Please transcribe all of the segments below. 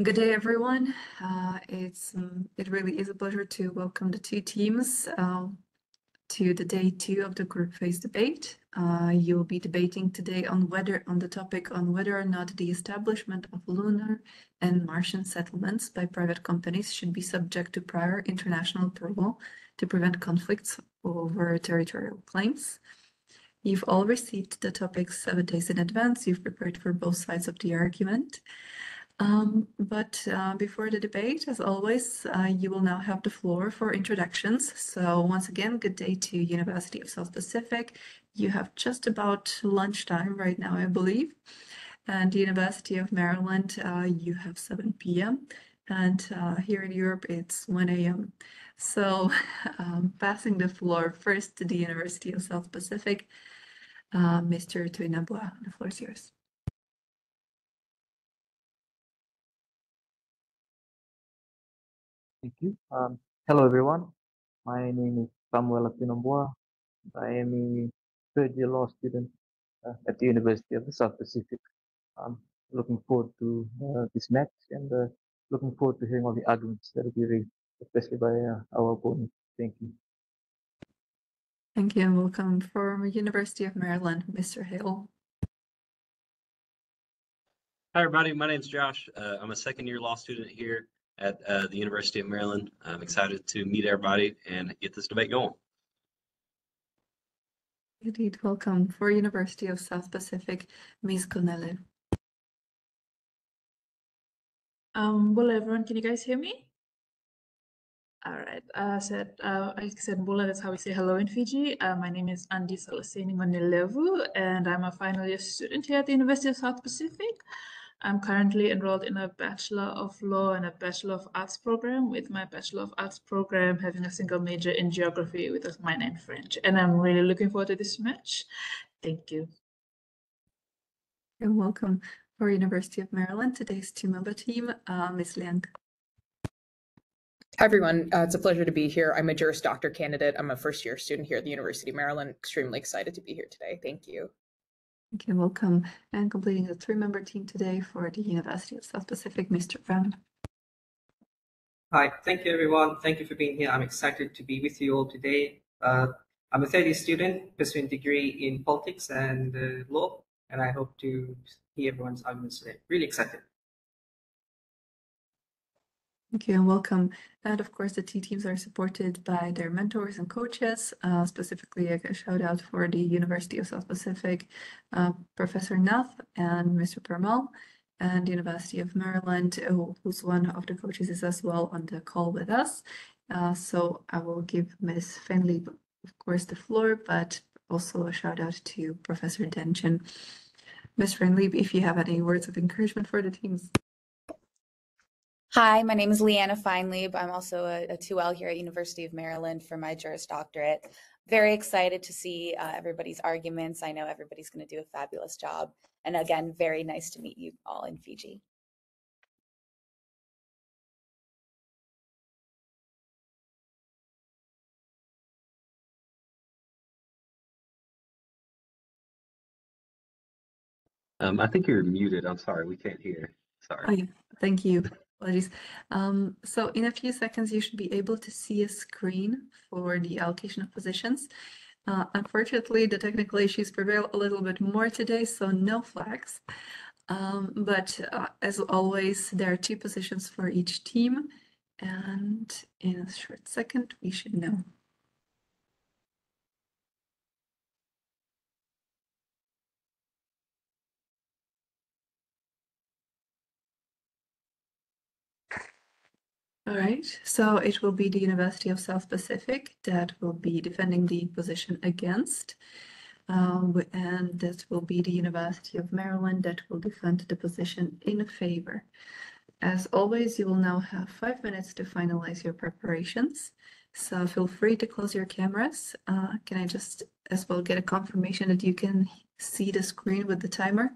Good day, everyone. It really is a pleasure to welcome the two teams to the day two of the group phase debate. You'll be debating today on the topic on whether or not the establishment of lunar and Martian settlements by private companies should be subject to prior international approval to prevent conflicts over territorial claims. You've all received the topics 7 days in advance. You've prepared for both sides of the argument. Before the debate, as always, you will now have the floor for introductions. So once again, good day to University of South Pacific. You have just about lunchtime right now, I believe. And the University of Maryland, you have 7 p.m. And here in Europe, it's 1 a.m. So passing the floor first to the University of South Pacific, Mr. Tuinabua, the floor is yours. Thank you. Hello, everyone. My name is Samuel Akinambua. I am a third-year law student at the University of the South Pacific. I'm looking forward to this match and looking forward to hearing all the arguments that will be raised, especially by our opponent. Thank you. Thank you and welcome from University of Maryland, Mr. Hale. Hi, everybody. My name is Josh. I'm a second-year law student here at the University of Maryland. I'm excited to meet everybody and get this debate going. Indeed, welcome for University of South Pacific, Ms. Connelly. Hello everyone, can you guys hear me? All right, I said Bula, that's how we say hello in Fiji. My name is Andi Salaseni Ngonelevu, and I'm a final year student here at the University of South Pacific. I'm currently enrolled in a Bachelor of Law and a Bachelor of Arts program, with my Bachelor of Arts program having a single major in Geography with a minor in French. And I'm really looking forward to this match. Thank you. You're welcome for University of Maryland. Today's two-member team, Ms. Liang. Hi, everyone. It's a pleasure to be here. I'm a Juris Doctor candidate. I'm a first-year student here at the University of Maryland. Extremely excited to be here today. Thank you. Thank you. Welcome. And completing the three-member team today for the University of South Pacific, Mr. Brown. Hi. Thank you, everyone. Thank you for being here. I'm excited to be with you all today. I'm a third-year student pursuing a degree in politics and law, and I hope to hear everyone's arguments today. Really excited. Thank you and welcome. And of course, the two teams are supported by their mentors and coaches. Specifically, a shout out for the University of South Pacific, Professor Nath and Mr. Permal, and the University of Maryland, who's one of the coaches is as well on the call with us. So I will give Ms. Fenley, of course, the floor, but also a shout out to Professor Denchen. Ms. Fenley, if you have any words of encouragement for the teams. Hi, my name is Leanna Feinlieb. I'm also a 2L here at University of Maryland for my Juris Doctorate. Very excited to see everybody's arguments. I know everybody's going to do a fabulous job. And again, very nice to meet you all in Fiji. I think you're muted. I'm sorry, we can't hear. Sorry. Oh, yeah. Thank you. Apologies. So in a few seconds, you should be able to see a screen for the allocation of positions. Unfortunately, the technical issues prevail a little bit more today, so no flags. As always, there are 2 positions for each team, and in a short second, we should know. All right, so it will be the University of South Pacific that will be defending the position against, and that will be the University of Maryland that will defend the position in favor. As always, you will now have 5 minutes to finalize your preparations, so feel free to close your cameras. Can I just as well get a confirmation that you can see the screen with the timer?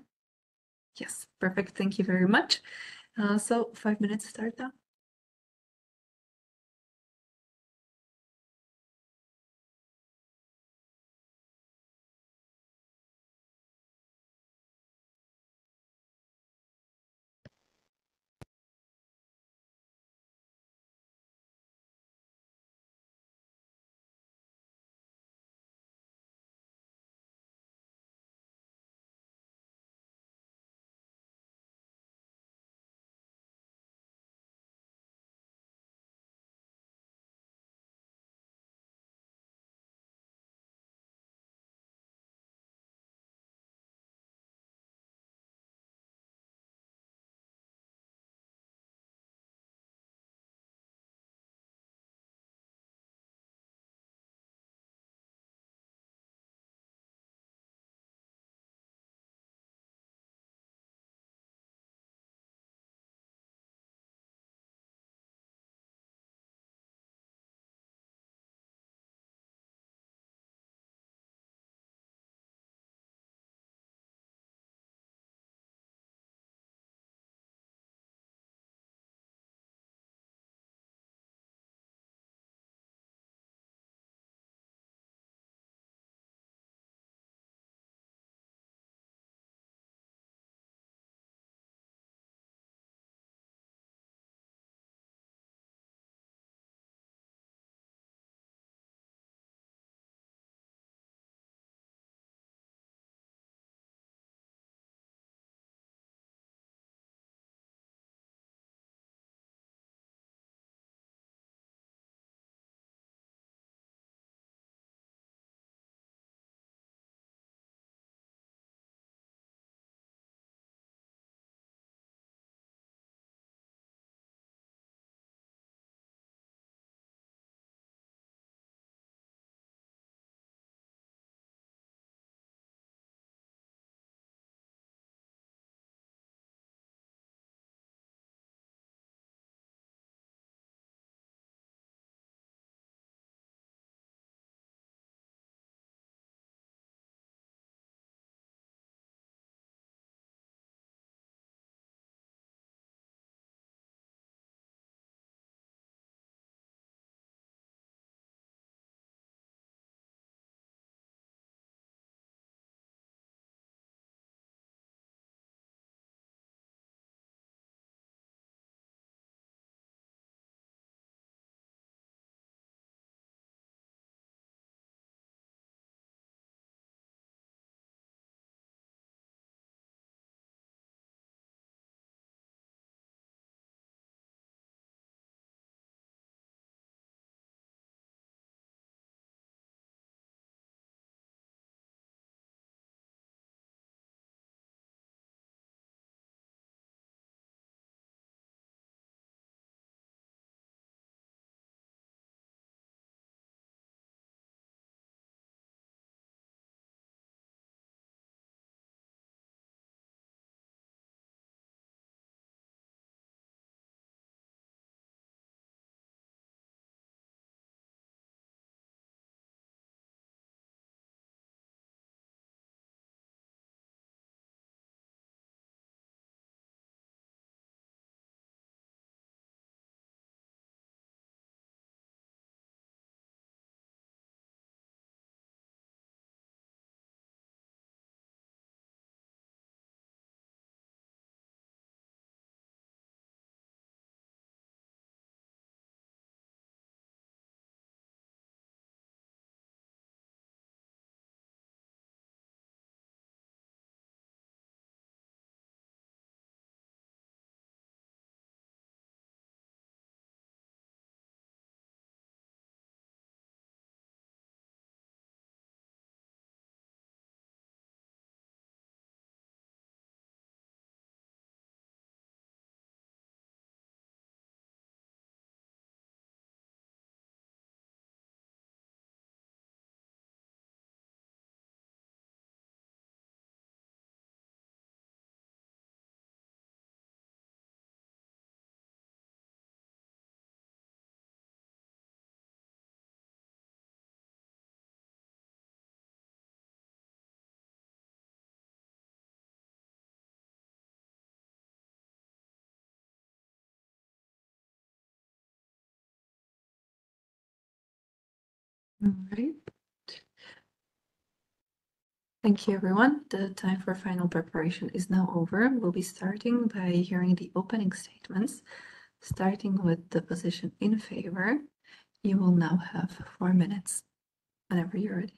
Yes, perfect, thank you very much. So 5 minutes start now. All right. Thank you, everyone. The time for final preparation is now over. We'll be starting by hearing the opening statements, starting with the position in favor. You will now have 4 minutes whenever you're ready.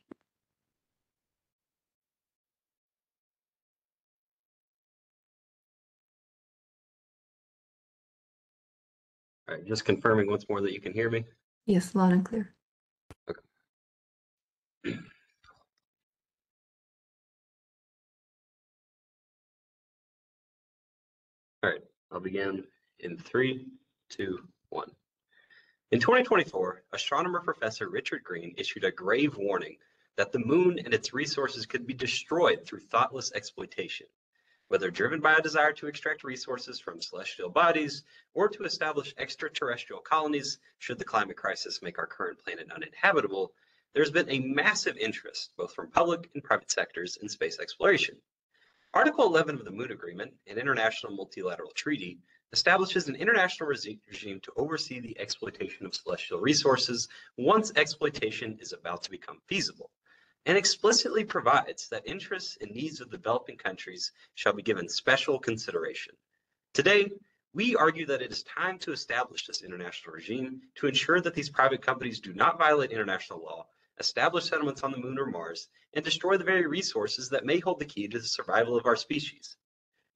All right, just confirming once more that you can hear me. Yes, loud and clear. All right, I'll begin in 3, 2, 1. In 2024, astronomer Professor Richard Green issued a grave warning that the moon and its resources could be destroyed through thoughtless exploitation, whether driven by a desire to extract resources from celestial bodies or to establish extraterrestrial colonies should the climate crisis make our current planet uninhabitable. There's been a massive interest, both from public and private sectors, in space exploration. Article 11 of the Moon Agreement, an international multilateral treaty, establishes an international regime to oversee the exploitation of celestial resources once exploitation is about to become feasible, and explicitly provides that interests and needs of developing countries shall be given special consideration. Today, we argue that it is time to establish this international regime to ensure that these private companies do not violate international law, establish settlements on the moon or Mars, and destroy the very resources that may hold the key to the survival of our species.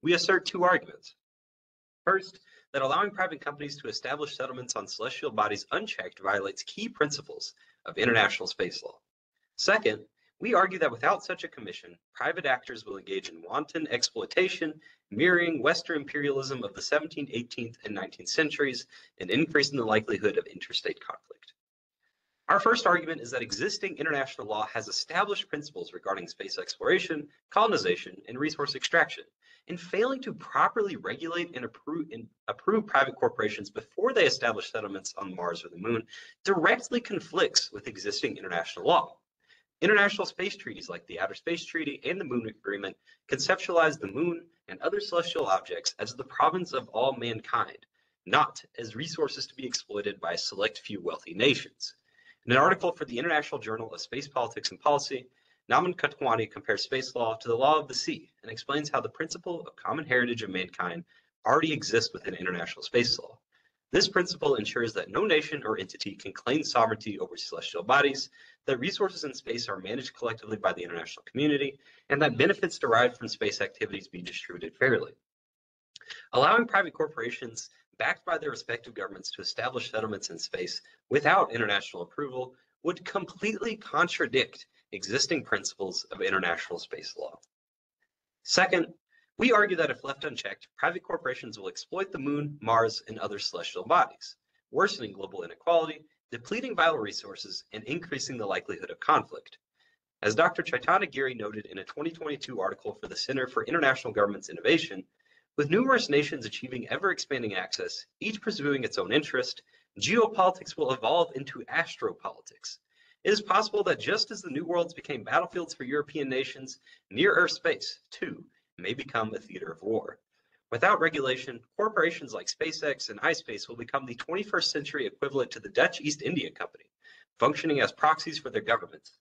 We assert 2 arguments. First, that allowing private companies to establish settlements on celestial bodies unchecked violates key principles of international space law. Second, we argue that without such a commission, private actors will engage in wanton exploitation, mirroring Western imperialism of the 17th, 18th, and 19th centuries, and increasing the likelihood of interstate conflict. Our first argument is that existing international law has established principles regarding space exploration, colonization, and resource extraction, and failing to properly regulate and approve private corporations before they establish settlements on Mars or the Moon directly conflicts with existing international law. International space treaties like the Outer Space Treaty and the Moon Agreement conceptualize the Moon and other celestial objects as the province of all mankind, not as resources to be exploited by a select few wealthy nations. In an article for the International Journal of Space Politics and Policy, Naman Katwani compares space law to the law of the sea and explains how the principle of common heritage of mankind already exists within international space law. This principle ensures that no nation or entity can claim sovereignty over celestial bodies, that resources in space are managed collectively by the international community, and that benefits derived from space activities be distributed fairly. Allowing private corporations backed by their respective governments to establish settlements in space without international approval would completely contradict existing principles of international space law. Second, we argue that if left unchecked, private corporations will exploit the Moon, Mars, and other celestial bodies, worsening global inequality, depleting vital resources, and increasing the likelihood of conflict. As Dr. Chaitanya Giri noted in a 2022 article for the Center for International Government's Innovation, with numerous nations achieving ever-expanding access, each pursuing its own interest, geopolitics will evolve into astropolitics. It is possible that just as the new worlds became battlefields for European nations, near-Earth space, too, may become a theater of war. Without regulation, corporations like SpaceX and iSpace will become the 21st century equivalent to the Dutch East India Company, functioning as proxies for their governments.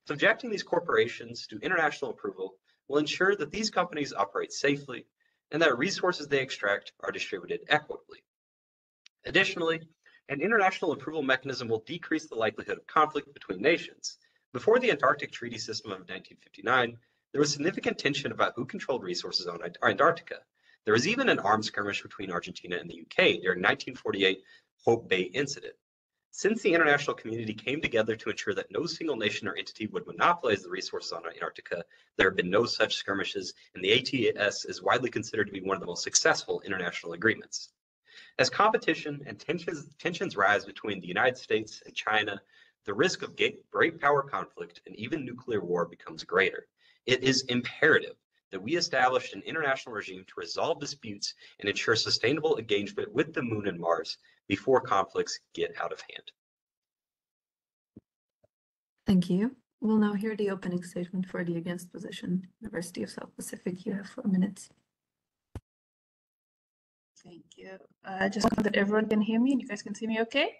Subjecting these corporations to international approval will ensure that these companies operate safely and that resources they extract are distributed equitably. Additionally, an international approval mechanism will decrease the likelihood of conflict between nations. Before the Antarctic Treaty System of 1959, there was significant tension about who controlled resources on Antarctica. There was even an armed skirmish between Argentina and the UK during the 1948 Hope Bay incident. Since the international community came together to ensure that no single nation or entity would monopolize the resources on Antarctica, there have been no such skirmishes, and the ATS is widely considered to be one of the most successful international agreements. As competition and tensions rise between the United States and China, the risk of great power conflict and even nuclear war becomes greater. It is imperative that we establish an international regime to resolve disputes and ensure sustainable engagement with the Moon and Mars before conflicts get out of hand. Thank you. We'll now hear the opening statement for the against position. University of South Pacific, you have 4 minutes. Thank you. Just want that everyone can hear me and you guys can see me okay?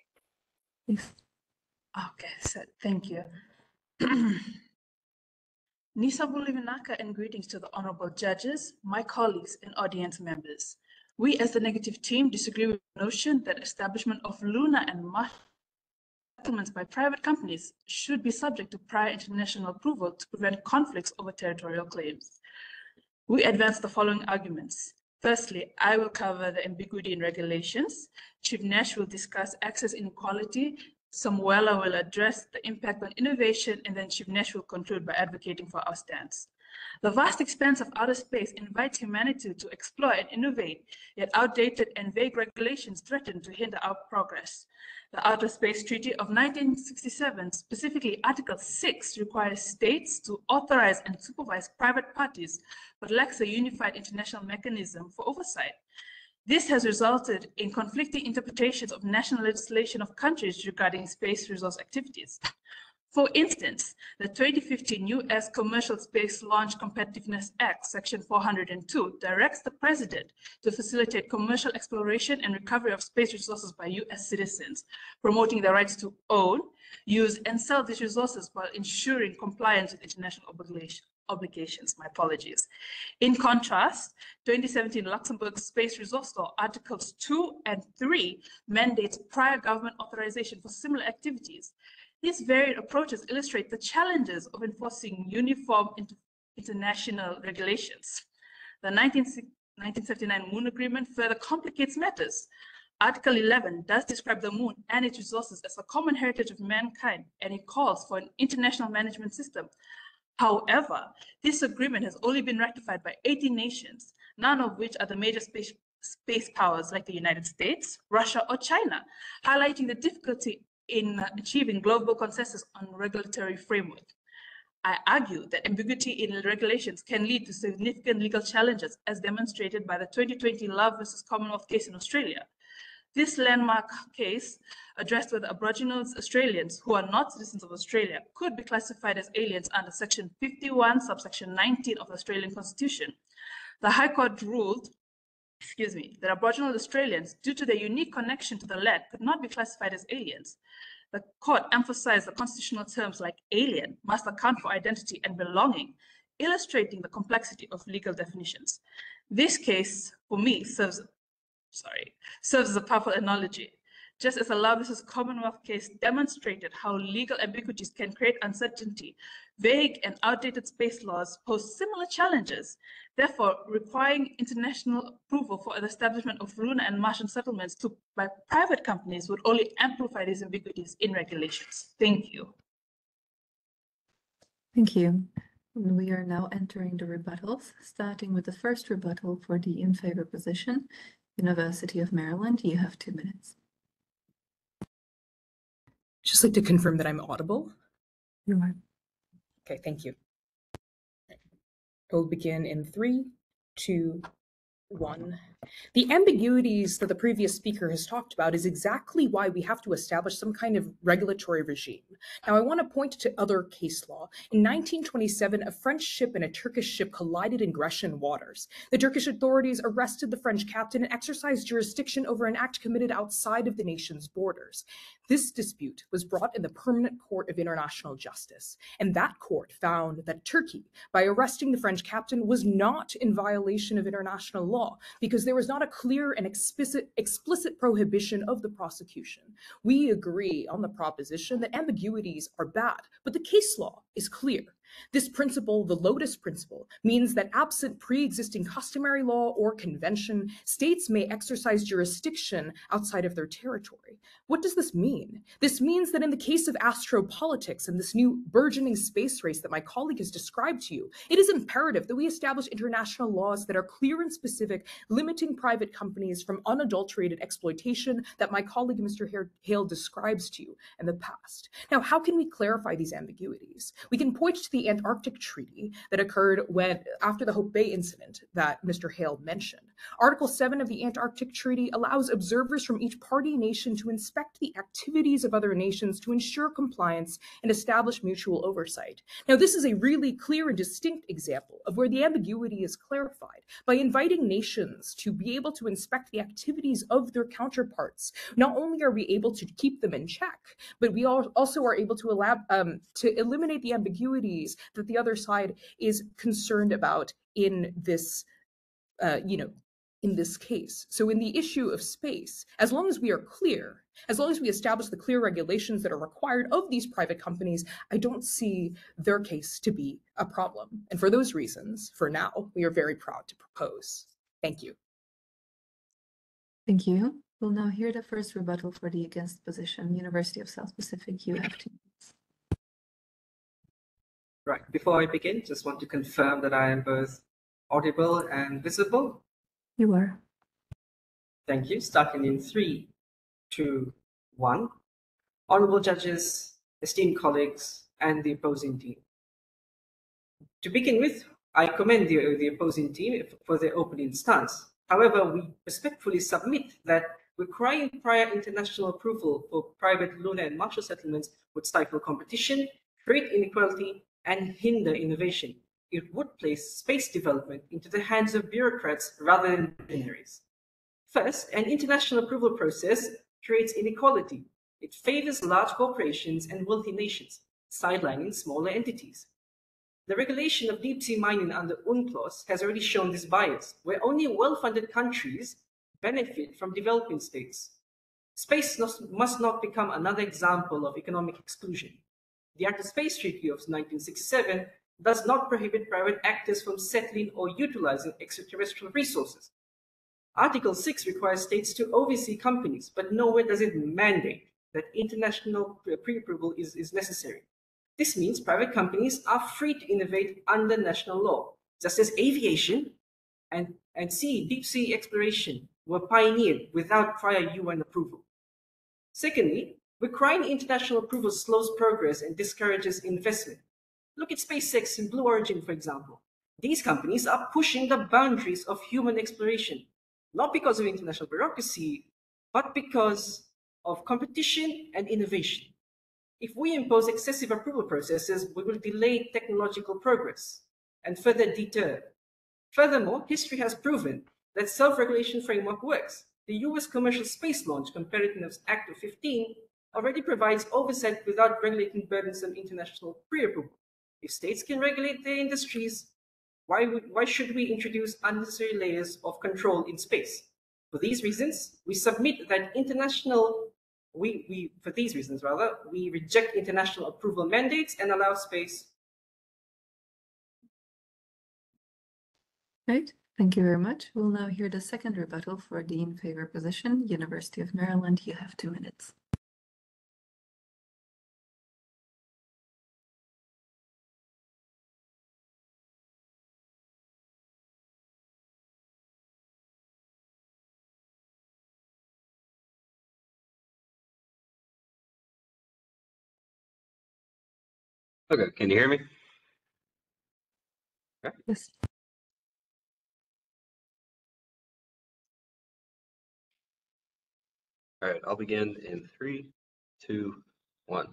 Yes. Okay, so thank you. Nisa Bulivinaka and greetings to the honorable judges, my colleagues and audience members. We as the negative team disagree with the notion that establishment of lunar and Mars settlements by private companies should be subject to prior international approval to prevent conflicts over territorial claims. We advance the following arguments. Firstly, I will cover the ambiguity in regulations. Chief Nash will discuss access inequality. Samuela will address the impact on innovation, and then Chief Nash will conclude by advocating for our stance. The vast expanse of outer space invites humanity to explore and innovate, yet outdated and vague regulations threaten to hinder our progress. The Outer Space Treaty of 1967, specifically Article 6, requires states to authorize and supervise private parties, but lacks a unified international mechanism for oversight. This has resulted in conflicting interpretations of national legislation of countries regarding space resource activities. For instance, the 2015 U.S. Commercial Space Launch Competitiveness Act, Section 402, directs the President to facilitate commercial exploration and recovery of space resources by U.S. citizens, promoting the rights to own, use, and sell these resources while ensuring compliance with international obligations. My apologies. In contrast, 2017 Luxembourg Space Resource Law, Articles 2 and 3 mandates prior government authorization for similar activities. These varied approaches illustrate the challenges of enforcing uniform international regulations. The 1979 Moon Agreement further complicates matters. Article 11 does describe the moon and its resources as a common heritage of mankind, and it calls for an international management system. However, this agreement has only been ratified by 18 nations, none of which are the major space powers like the United States, Russia, or China, highlighting the difficulty in achieving global consensus on regulatory framework. I argue that ambiguity in regulations can lead to significant legal challenges, as demonstrated by the 2020 Love versus Commonwealth case in Australia. This landmark case addressed whether Aboriginal Australians who are not citizens of Australia could be classified as aliens under Section 51, subsection 19 of the Australian Constitution. The High Court ruled that Aboriginal Australians, due to their unique connection to the land, could not be classified as aliens. The court emphasized the constitutional terms like alien must account for identity and belonging, illustrating the complexity of legal definitions. This case, for me, serves as a powerful analogy. Just as the Love versus Commonwealth case demonstrated how legal ambiguities can create uncertainty, vague and outdated space laws pose similar challenges. Therefore, requiring international approval for the establishment of lunar and Martian settlements by private companies would only amplify these ambiguities in regulations. Thank you. Thank you. We are now entering the rebuttals, starting with the first rebuttal for the in favor position. University of Maryland, you have 2 minutes. Just like to confirm that I'm audible. You are. Okay, thank you. We'll begin in 3, 2, 1. The ambiguities that the previous speaker has talked about is exactly why we have to establish some kind of regulatory regime. Now, I want to point to other case law. In 1927, a French ship and a Turkish ship collided in Grecian waters. The Turkish authorities arrested the French captain and exercised jurisdiction over an act committed outside of the nation's borders. This dispute was brought in the Permanent Court of International Justice, and that court found that Turkey, by arresting the French captain, was not in violation of international law because there was not a clear and explicit prohibition of the prosecution. We agree on the proposition that ambiguities are bad, but the case law is clear. This principle, the Lotus Principle, means that absent pre-existing customary law or convention, states may exercise jurisdiction outside of their territory. What does this mean? This means that in the case of astropolitics and this new burgeoning space race that my colleague has described to you, it is imperative that we establish international laws that are clear and specific, limiting private companies from unadulterated exploitation that my colleague Mr. Hale describes to you in the past. Now, how can we clarify these ambiguities? We can point to the the Antarctic Treaty that occurred after the Hope Bay incident that Mr. Hale mentioned. Article 7 of the Antarctic Treaty allows observers from each party nation to inspect the activities of other nations to ensure compliance and establish mutual oversight. Now, this is a really clear and distinct example of where the ambiguity is clarified. By inviting nations to be able to inspect the activities of their counterparts, not only are we able to keep them in check, but we also are able to eliminate the ambiguities that the other side is concerned about in this, in this case. So in the issue of space, as long as we are clear, as long as we establish the clear regulations that are required of these private companies, I don't see their case to be a problem. And for those reasons, for now, we are very proud to propose. Thank you. Thank you. We'll now hear the first rebuttal for the against position. University of South Pacific, you have 2 minutes. Right, before I begin, just want to confirm that I am both audible and visible. You are. Thank you. Starting in 3, 2, 1. Honorable judges, esteemed colleagues, and the opposing team. To begin with, I commend the opposing team for their opening stance. However, we respectfully submit that requiring prior international approval for private lunar and Marshall settlements would stifle competition, create inequality, and hinder innovation. It would place space development into the hands of bureaucrats rather than visionaries. First, an international approval process creates inequality. It favors large corporations and wealthy nations, sidelining smaller entities. The regulation of deep-sea mining under UNCLOS has already shown this bias, where only well-funded countries benefit from developing states. Space must not become another example of economic exclusion. The Outer Space Treaty of 1967 does not prohibit private actors from settling or utilizing extraterrestrial resources. Article 6 requires states to oversee companies, but nowhere does it mandate that international pre-approval is necessary. This means private companies are free to innovate under national law, just as aviation and deep sea exploration were pioneered without prior UN approval. Secondly, requiring international approval slows progress and discourages investment. Look at SpaceX and Blue Origin, for example. These companies are pushing the boundaries of human exploration, not because of international bureaucracy, but because of competition and innovation. If we impose excessive approval processes, we will delay technological progress and further deter. Furthermore, history has proven that self-regulation framework works. The US Commercial Space Launch Competitiveness Act of 15 already provides oversight without regulating burdensome international pre-approval. If states can regulate their industries, why should we introduce unnecessary layers of control in space? For these reasons, we submit that we reject international approval mandates and allow space. Right. Thank you very much. We'll now hear the second rebuttal for the in favor position. University of Maryland, you have 2 minutes. Okay, can you hear me? Okay. Yes. All right, I'll begin in 3, 2, 1.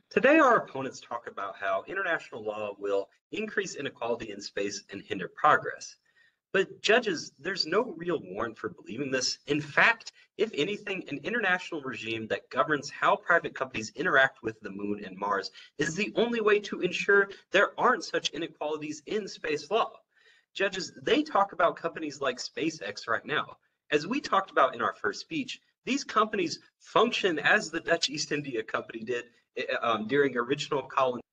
Today, our opponents talk about how international law will increase inequality in space and hinder progress. But judges, there's no real warrant for believing this. In fact, if anything, an international regime that governs how private companies interact with the moon and Mars is the only way to ensure there aren't such inequalities in space law. Judges, they talk about companies like SpaceX right now. As we talked about in our first speech, these companies function as the Dutch East India Company did during original colonization.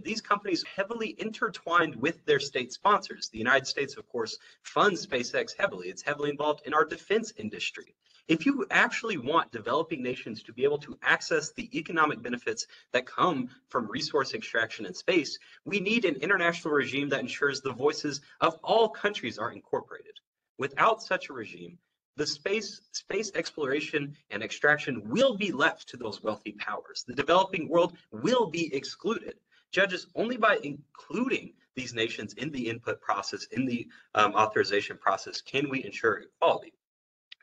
These companies are heavily intertwined with their state sponsors. The United States, of course, funds SpaceX heavily. It's heavily involved in our defense industry. If you actually want developing nations to be able to access the economic benefits that come from resource extraction in space, we need an international regime that ensures the voices of all countries are incorporated. Without such a regime, the space exploration and extraction will be left to those wealthy powers. The developing world will be excluded. Judges, only by including these nations in the input process, in the authorization process, can we ensure equality.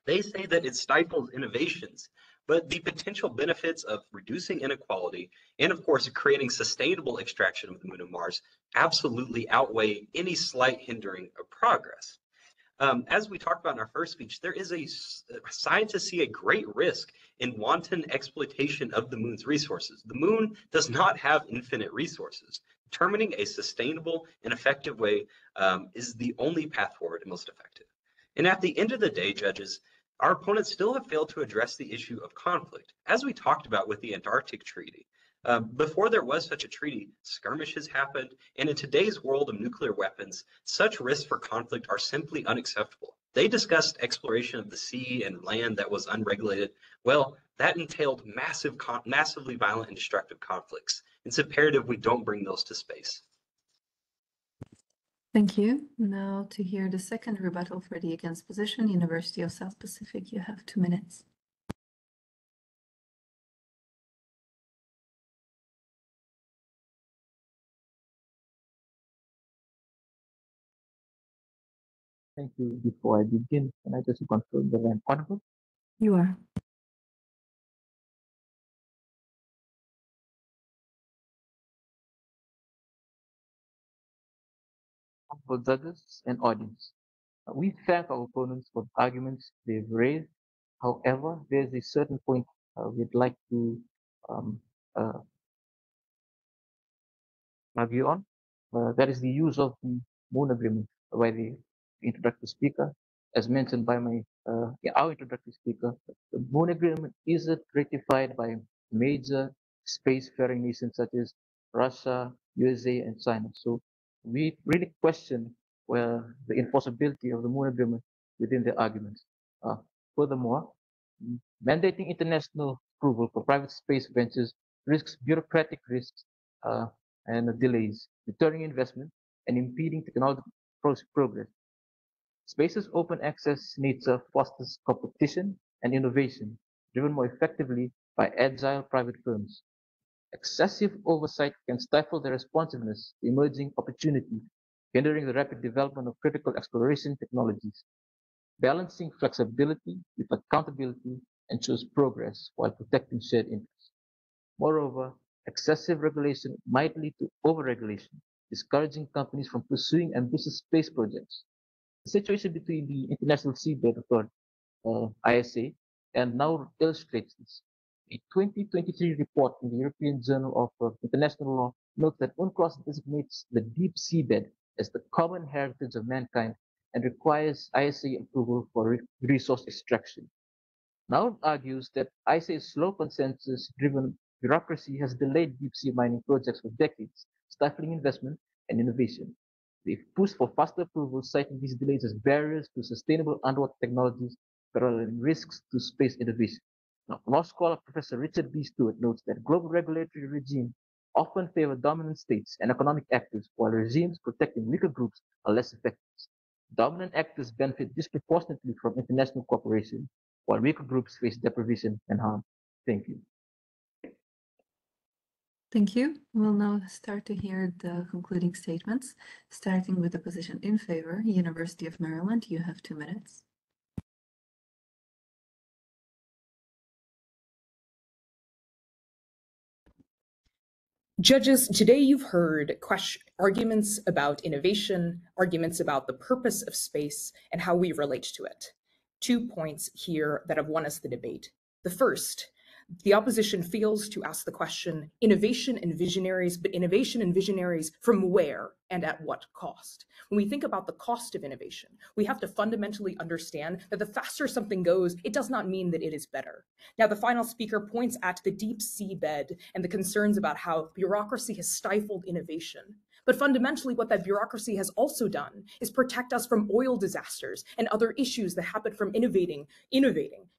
They say that it stifles innovations, but the potential benefits of reducing inequality and, of course, creating sustainable extraction of the moon and Mars absolutely outweigh any slight hindering of progress. As we talked about in our first speech, there is scientists see a great risk in wanton exploitation of the moon's resources. The moon does not have infinite resources. Determining a sustainable and effective way is the only path forward and most effective. And at the end of the day, judges, our opponents still have failed to address the issue of conflict. As we talked about with the Antarctic Treaty, before there was such a treaty, skirmishes happened, and in today's world of nuclear weapons, such risks for conflict are simply unacceptable. They discussed exploration of the sea and land that was unregulated. Well, that entailed massively violent and destructive conflicts. It's imperative we don't bring those to space. Thank you. Now to hear the second rebuttal for the against position, University of South Pacific, you have 2 minutes. Thank you. Before I begin, can I just confirm that I'm audible? You are. For judges and audience, we thank our opponents for the arguments they've raised. However, there's a certain point we'd like to um, uh, argue on. That is the use of the Moon Agreement by the introductory speaker. As mentioned by our introductory speaker, the Moon Agreement is ratified by major spacefaring nations such as Russia, USA, and China. So we really question the enforceability of the Moon Agreement within the arguments. Furthermore, mandating international approval for private space ventures risks bureaucratic risks and delays, deterring investment, and impeding technological progress. Space's open access nature fosters competition and innovation, driven more effectively by agile private firms. Excessive oversight can stifle the responsiveness to emerging opportunities, hindering the rapid development of critical exploration technologies. Balancing flexibility with accountability ensures progress while protecting shared interests. Moreover, excessive regulation might lead to overregulation, discouraging companies from pursuing ambitious space projects. The situation between the International Seabed Authority, ISA, and now illustrates this. A 2023 report in the European Journal of International Law notes that UNCLOS designates the deep seabed as the common heritage of mankind and requires ISA approval for resource extraction. Now argues that ISA's slow consensus-driven bureaucracy has delayed deep-sea mining projects for decades, stifling investment and innovation. They've pushed for faster approvals, citing these delays as barriers to sustainable underwater technologies, paralleling risks to space innovation. Now, law scholar Professor Richard B. Stewart notes that global regulatory regimes often favor dominant states and economic actors, while regimes protecting weaker groups are less effective. Dominant actors benefit disproportionately from international cooperation, while weaker groups face deprivation and harm. Thank you. Thank you. We'll now start to hear the concluding statements, starting with the position in favor. University of Maryland, you have 2 minutes. Judges, today you've heard arguments about innovation, arguments about the purpose of space, and how we relate to it. 2 points here that have won us the debate. The first, the opposition fails to ask the question, innovation and visionaries, but innovation and visionaries from where and at what cost? When we think about the cost of innovation, we have to fundamentally understand that the faster something goes, it does not mean that it is better. Now, the final speaker points at the deep seabed and the concerns about how bureaucracy has stifled innovation. But fundamentally, what that bureaucracy has also done is protect us from oil disasters and other issues that happen from innovating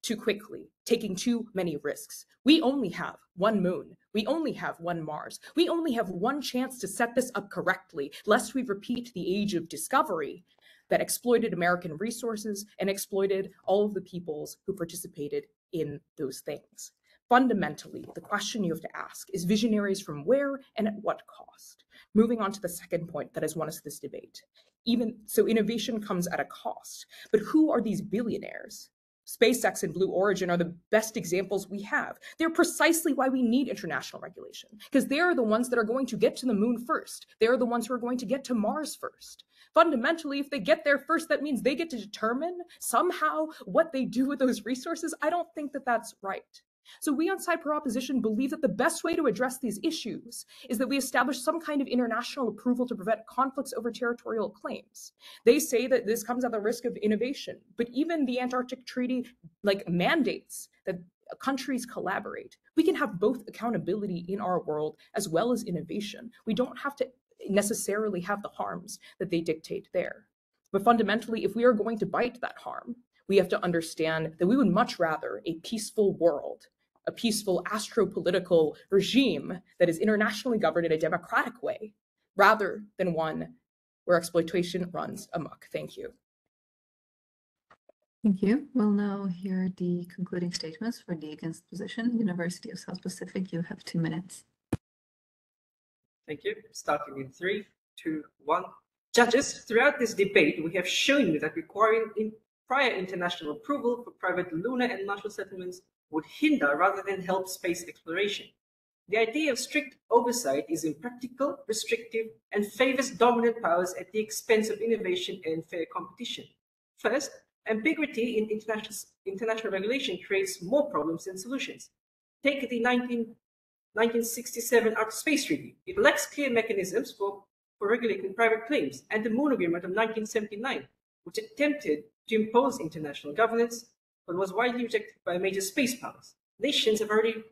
too quickly, taking too many risks. We only have one moon. We only have one Mars. We only have one chance to set this up correctly, lest we repeat the age of discovery that exploited American resources and exploited all of the peoples who participated in those things. Fundamentally, the question you have to ask is visionaries from where and at what cost? Moving on to the second point that has won us this debate. Even so, innovation comes at a cost, but who are these billionaires? SpaceX and Blue Origin are the best examples we have. They're precisely why we need international regulation, because they are the ones that are going to get to the moon first. They are the ones who are going to get to Mars first. Fundamentally, if they get there first, that means they get to determine somehow what they do with those resources. I don't think that that's right. So we on Side Proposition believe that the best way to address these issues is that we establish some kind of international approval to prevent conflicts over territorial claims. They say that this comes at the risk of innovation, but even the Antarctic Treaty mandates that countries collaborate. We can have both accountability in our world as well as innovation. We don't have to necessarily have the harms that they dictate there. But fundamentally, if we are going to bite that harm, we have to understand that we would much rather a peaceful world, a peaceful astropolitical regime that is internationally governed in a democratic way, rather than one where exploitation runs amok. Thank you. Thank you. We'll now hear the concluding statements for the against position. University of South Pacific, you have 2 minutes. Thank you. Starting in 3, 2, 1. Judges, throughout this debate, we have shown that requiring prior international approval for private lunar and Martian settlements would hinder rather than help space exploration. The idea of strict oversight is impractical, restrictive, and favors dominant powers at the expense of innovation and fair competition. First, ambiguity in international regulation creates more problems than solutions. Take the 1967 Outer Space Treaty. It lacks clear mechanisms for regulating private claims, and the Moon Agreement of 1979, which attempted to impose international governance, but was widely rejected by major space powers. Nations have already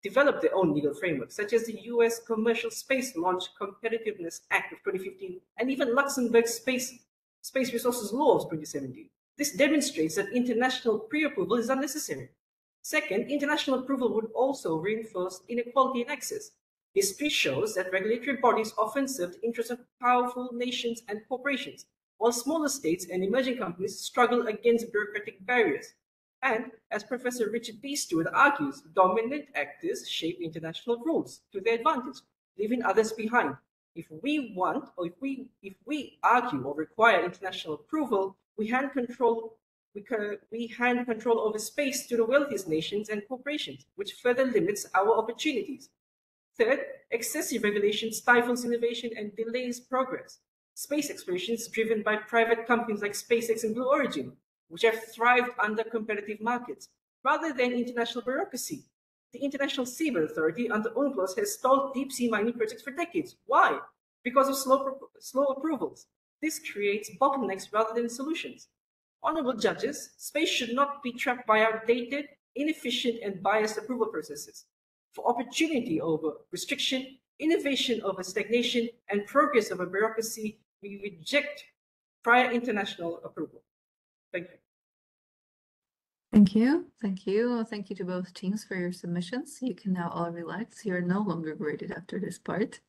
developed their own legal frameworks, such as the US Commercial Space Launch Competitiveness Act of 2015, and even Luxembourg's Space Resources Law of 2017. This demonstrates that international pre-approval is unnecessary. Second, international approval would also reinforce inequality in access. History shows that regulatory bodies often serve the interests of powerful nations and corporations, while smaller states and emerging companies struggle against bureaucratic barriers. And, as Professor Richard B. Stewart argues, dominant actors shape international rules to their advantage, leaving others behind. If we want, or if we argue or require international approval, we hand control over space to the wealthiest nations and corporations, which further limits our opportunities. Third, excessive regulation stifles innovation and delays progress. Space exploration is driven by private companies like SpaceX and Blue Origin, which have thrived under competitive markets, rather than international bureaucracy. The International Seabed Authority under UNCLOS has stalled deep-sea mining projects for decades. Why? Because of slow approvals. This creates bottlenecks rather than solutions. Honorable judges, space should not be trapped by outdated, inefficient, and biased approval processes. For opportunity over restriction, innovation over stagnation, and progress over bureaucracy, we reject prior international approval. Thank you. Thank you. Thank you. Thank you to both teams for your submissions. You can now all relax. You're no longer graded after this part.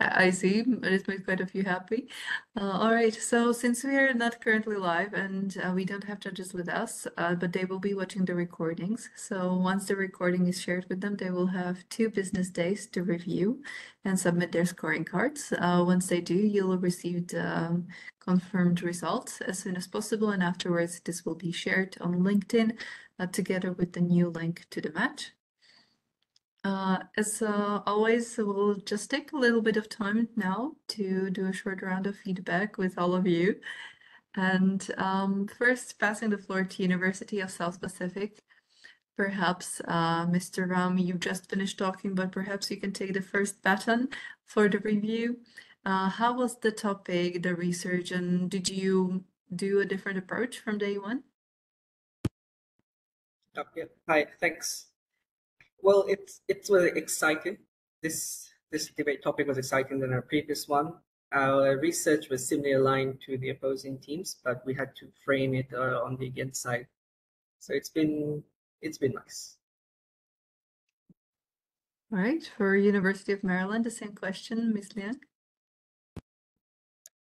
I see. It made quite a few happy. All right. So since we are not currently live and we don't have judges with us, but they will be watching the recordings. So once the recording is shared with them, they will have 2 business days to review and submit their scoring cards. Once they do, you'll receive the confirmed results as soon as possible. And afterwards, this will be shared on LinkedIn together with the new link to the match. As always, we'll just take a little bit of time now to do a short round of feedback with all of you. And first, passing the floor to University of South Pacific. Perhaps, Mr. Ram, you've just finished talking, but perhaps you can take the first baton for the review. How was the topic, the research, and did you do a different approach from day one? Yeah. Hi, thanks. Well, it's really exciting. This debate topic was exciting than our previous one. Our research was similarly aligned to the opposing teams, but we had to frame it on the against side. So it's been nice. All right, for University of Maryland, the same question, Ms. Liang.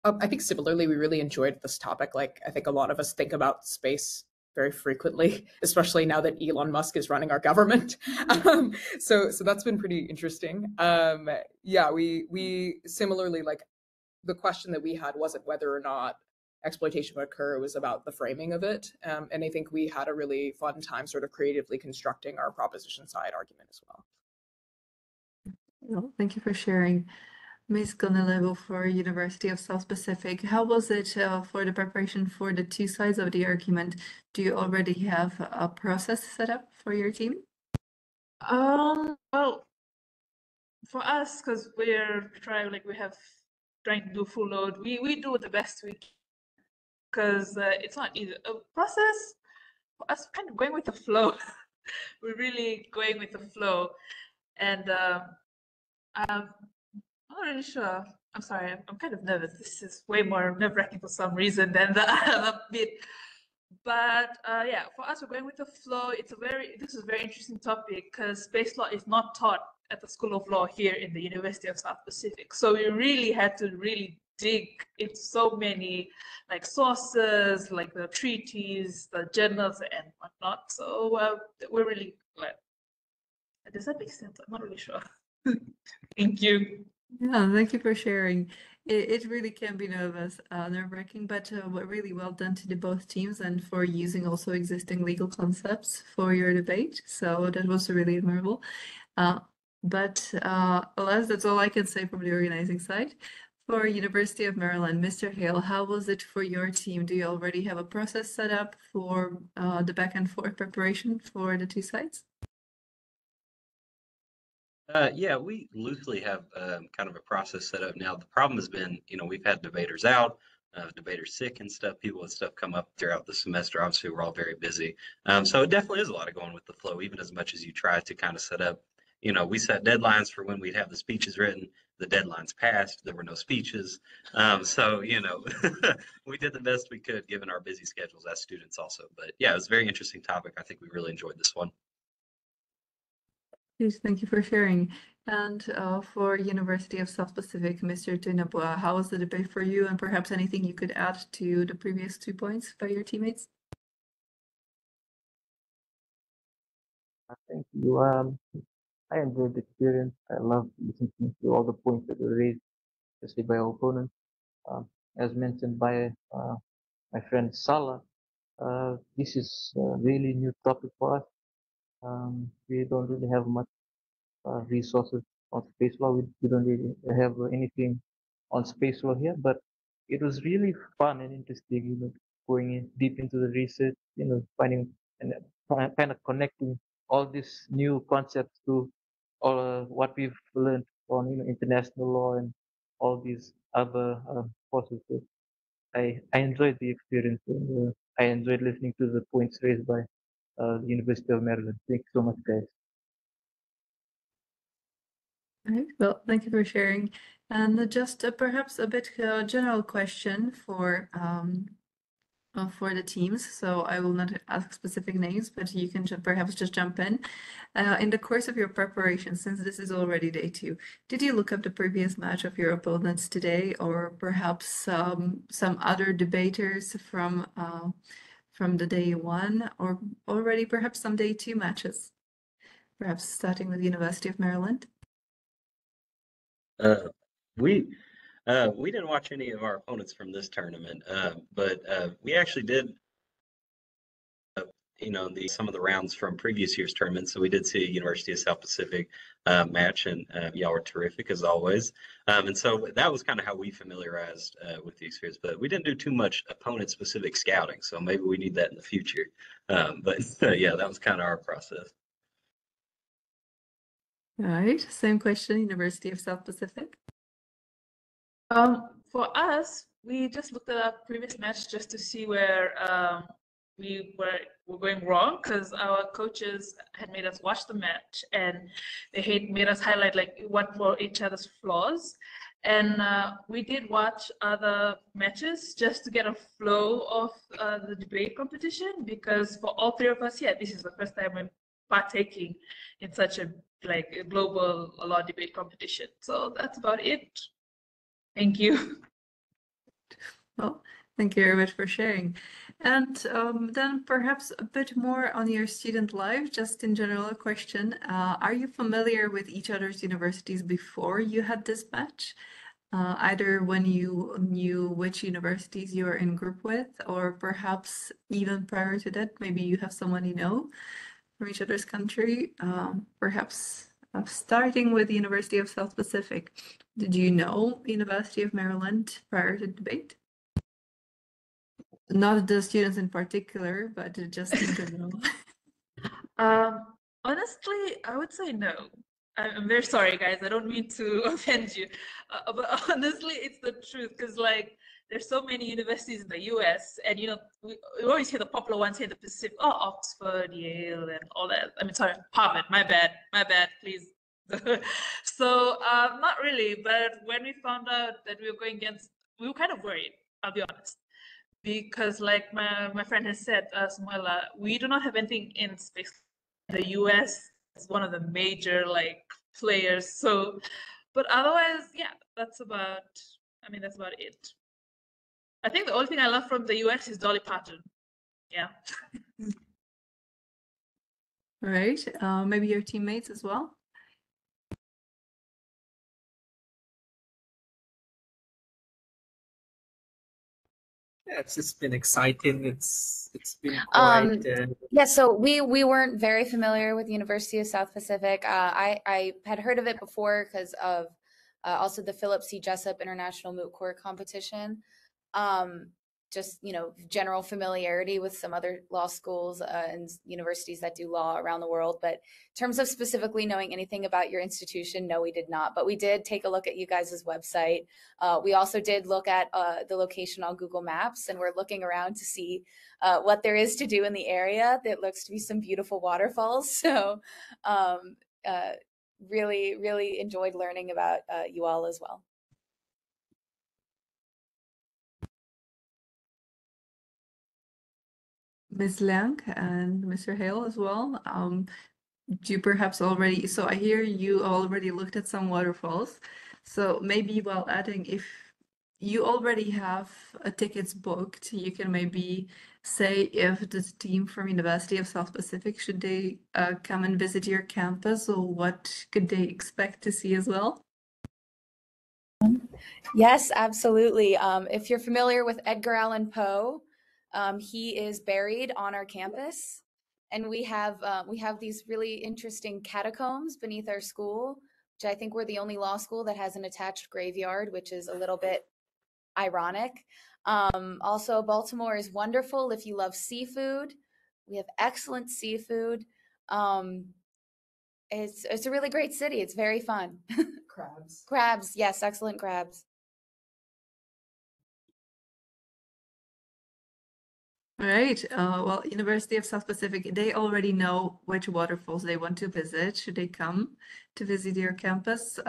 I think similarly, we really enjoyed this topic. Like, I think a lot of us think about space very frequently, especially now that Elon Musk is running our government. So that's been pretty interesting. Yeah, we similarly, like, the question that we had wasn't whether or not exploitation would occur, it was about the framing of it. And I think we had a really fun time sort of creatively constructing our proposition side argument as well. Well, thank you for sharing. Ms. Gonelevo for University of South Pacific, how was it for the preparation for the two sides of the argument? Do you already have a process set up for your team? Well, for us, because we're trying to do full load, we do the best we can, because it's not easy. A process for us, kind of going with the flow. We're really going with the flow, and I'm not really sure. I'm sorry, I'm kind of nervous. This is way more nerve-wracking for some reason than the other bit. But yeah, for us, we're going with the flow. This is a very interesting topic because space law is not taught at the School of Law here in the University of South Pacific. So we really had to dig into so many like sources, like the treaties, the journals, and whatnot. So we're really glad. Does that make sense? I'm not really sure. Thank you. Yeah, thank you for sharing. It really can be nerve-wracking, but really well done to the both teams and for using also existing legal concepts for your debate. So that was really admirable. But alas, that's all I can say from the organizing side. For University of Maryland, Mr. Hale, how was it for your team? Do you already have a process set up for the back and forth preparation for the two sides? Yeah, we loosely have kind of a process set up now. The problem has been, we've had debaters out, debaters sick and stuff, people with stuff come up throughout the semester. Obviously, we're all very busy. So it definitely is a lot of going with the flow, even as much as you try to kind of set up. We set deadlines for when we'd have the speeches written. The deadlines passed. There were no speeches. So, we did the best we could given our busy schedules as students also. But yeah, it was a very interesting topic. I think we really enjoyed this one. Please, thank you for sharing. And for University of South Pacific, Mr. Tunabua, how was the debate for you? And perhaps anything you could add to the previous 2 points by your teammates? Thank you. I enjoyed the experience. I love listening to all the points that were raised, especially by our opponents. As mentioned by my friend Salah, this is a really new topic for us. We don't really have much resources on space law. We don't really have anything on space law here, but it was really fun and interesting, going in deep into the research, finding and kind of connecting all these new concepts to all what we've learned on, international law and all these other courses. So I enjoyed the experience, and I enjoyed listening to the points raised by the University of Maryland. Thank you so much, guys. All right, well, thank you for sharing. And just perhaps a bit general question for the teams. So I will not ask specific names, but you can perhaps just jump in. In the course of your preparation, since this is already day 2, did you look up the previous match of your opponents today, or perhaps some other debaters from the day 1, or already perhaps some day 2 matches? Perhaps starting with the University of Maryland. We didn't watch any of our opponents from this tournament, but we actually did, some of the rounds from previous year's tournaments. So we did see a University of South Pacific match, and y'all were terrific as always. And so that was kind of how we familiarized with the experience. But we didn't do too much opponent-specific scouting, so maybe we need that in the future. But yeah, that was kind of our process. All right, same question, University of South Pacific. For us, we just looked at our previous match just to see where we were going wrong, because our coaches had made us watch the match and they had made us highlight like what were each other's flaws. And we did watch other matches just to get a flow of the debate competition, because for all 3 of us, yeah, this is the first time we're partaking in such a global law debate competition. So that's about it. Thank you. Well, Thank you very much for sharing. And then perhaps a bit more on your student life, just in general a question. Are you familiar with each other's universities before you had this match? Either when you knew which universities you were in group with, or perhaps even prior to that, maybe you have someone you know from each other's country. Perhaps starting with the University of South Pacific. Did you know University of Maryland prior to the debate? Not the students in particular, but just in general. Honestly, I would say no. I'm very sorry, guys. I don't mean to offend you, but honestly, it's the truth. Because like, there's so many universities in the U.S., and you know, we always hear the popular ones here in the Pacific. Oh, Oxford, Yale, and all that. I mean, sorry, Harvard. My bad. Please. So, not really. But when we found out that we were going against, we were kind of worried. I'll be honest. Because like my friend has said, Samuela, we do not have anything in space. The US is one of the major like players. So, but otherwise, yeah, that's about it. I think the only thing I love from the US is Dolly Parton. Yeah. Right. Maybe your teammates as well. Yeah, it's just been exciting. It's been quite. Yeah, so we weren't very familiar with the University of South Pacific. I had heard of it before because of also the Philip C. Jessup International Moot Court Competition. Just, you know, general familiarity with some other law schools and universities that do law around the world. But in terms of specifically knowing anything about your institution, no, we did not. But we did take a look at you guys' website. We also did look at the location on Google Maps, and we're looking around to see what there is to do in the area. That looks to be some beautiful waterfalls. So really, really enjoyed learning about you all as well. Ms. Liang and Mr. Hale as well. Do you perhaps already, so I hear you already looked at some waterfalls. So maybe while adding, if you already have tickets booked, you can maybe say if the team from University of South Pacific, should they come and visit your campus, or what could they expect to see as well? Yes, absolutely. If you're familiar with Edgar Allan Poe, he is buried on our campus, and we have these really interesting catacombs beneath our school, which I think we're the only law school that has an attached graveyard, which is a little bit ironic. Also, Baltimore is wonderful if you love seafood. We have excellent seafood. It's a really great city. It's very fun. Crabs, yes, excellent crabs. All right. Well, University of South Pacific, they already know which waterfalls they want to visit. Should they come to visit your campus?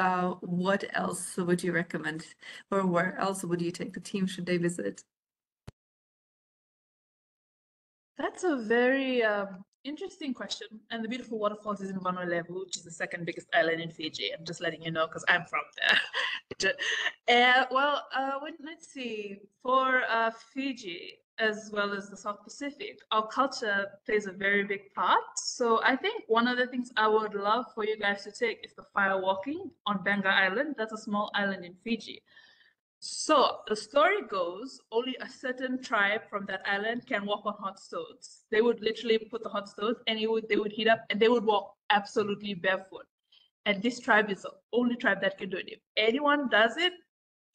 What else would you recommend, or where else would you take the team should they visit? That's a very interesting question. And the beautiful waterfalls is in Vanuatu, which is the second biggest island in Fiji. I'm just letting you know because I'm from there. Let's see. For Fiji, as well as the South Pacific, our culture plays a very big part. So I think one of the things I would love for you guys to take is the fire walking on Banga Island. That's a small island in Fiji. So the story goes, only a certain tribe from that island can walk on hot stones. They would literally put the hot stones and they would heat up and they would walk absolutely barefoot. And this tribe is the only tribe that can do it. If anyone does it,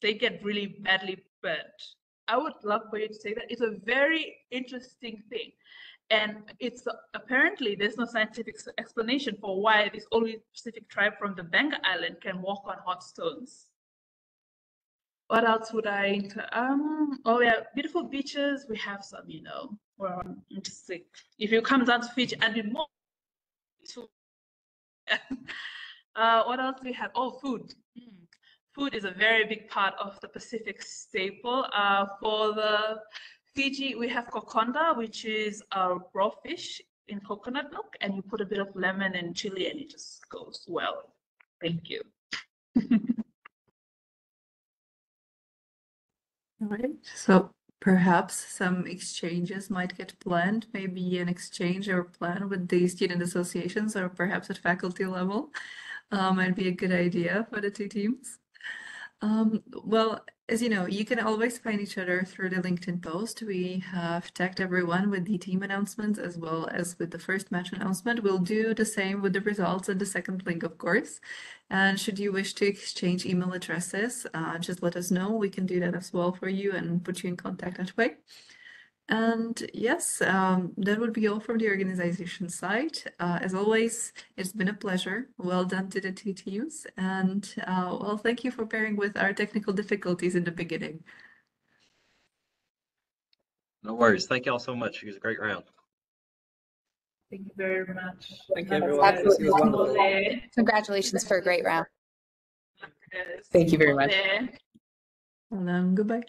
they get really badly burnt. I would love for you to say that. It's a very interesting thing. And it's apparently there's no scientific explanation for why this only specific tribe from the Banga Island can walk on hot stones. What else would I? Oh yeah, beautiful beaches. We have some, you know. Well, just like if you come down to Fiji and be more. What else do we have? Oh, food. Food is a very big part of the Pacific staple. For the Fiji, we have kokonda, which is raw fish in coconut milk, and you put a bit of lemon and chili, and it just goes well. Thank you. All right. So Perhaps some exchanges might get planned, maybe an exchange or plan with the student associations or perhaps at faculty level. Might be a good idea for the two teams. Well, as you know, you can always find each other through the LinkedIn post. We have tagged everyone with the team announcements as well as with the first match announcement. We'll do the same with the results and the second link, of course. And should you wish to exchange email addresses, just let us know. We can do that as well for you and put you in contact that way. And yes, that would be all from the organization side. As always, it's been a pleasure. Well done to the two teams. And well, thank you for bearing with our technical difficulties in the beginning. No worries. Thank you all so much. It was a great round. Thank you very much. Thank you, everyone. This Absolutely was wonderful. Congratulations for a great round. Thank you very much. And goodbye.